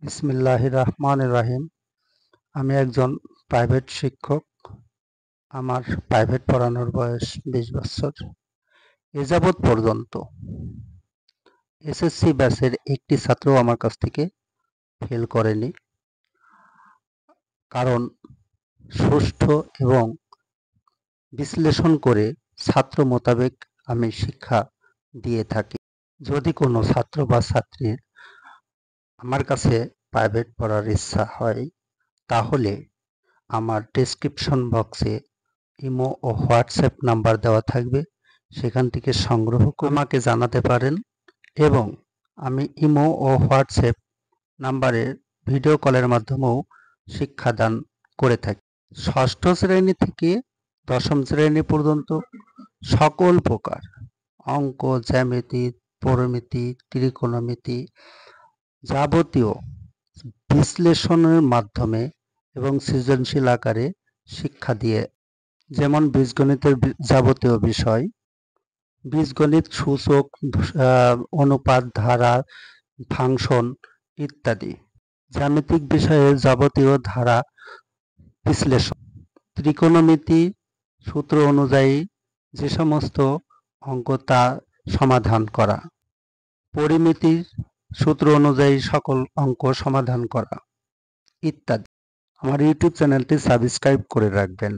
বিসমিল্লাহির রহমানির রহিম। আমি একজন প্রাইভেট শিক্ষক। আমার প্রাইভেট পড়ানোর বয়স ২০ বছর। এ যাবৎ পর্যন্ত এসএসসি ব্যাচের একটি ছাত্রও আমার কাছ থেকে ফেল করেনি। কারণ সুষ্ঠু এবং বিশ্লেষণ করে ছাত্র মোতাবেক আমি শিক্ষা দিয়ে থাকি। যদি কোনো ছাত্র বা ছাত্রীর আমার কাছে প্রাইভেট পড়ার ইচ্ছা হয়, তাহলে আমার ডেসক্রিপশন বক্সে ইমো ও হোয়াটসঅ্যাপ নাম্বার দেওয়া থাকবে, সেখান থেকে সংগ্রহ করে আমাকে জানাতে পারেন এবং আমি ইমো ও হোয়াটসঅ্যাপ নাম্বারে ভিডিও কলের মাধ্যমেও শিক্ষাদান করে থাকি। ষষ্ঠ শ্রেণী থেকে দশম শ্রেণী পর্যন্ত সকল প্রকার অঙ্ক, জ্যামিতি, পরিমিতি, ত্রিকোণমিতি যাবতীয় বিশ্লেষণের মাধ্যমে এবং সৃজনশীল আকারে শিক্ষা দিয়ে, যেমন বীজগণিতের যাবতীয় বিষয়, বীজগণিত, সূচক, অনুপাত, ধারা, ফাংশন ইত্যাদি, জ্যামিতিক বিষয়ের যাবতীয় ধারা বিশ্লেষণ, ত্রিকোণমিতি সূত্র অনুযায়ী যে সমস্ত অঙ্ক তা সমাধান করা, পরিমিতির সূত্র অনুযায়ী সকল অঙ্ক সমাধান করা ইত্যাদি। আমার ইউটিউব চ্যানেলটি সাবস্ক্রাইব করে রাখবেন।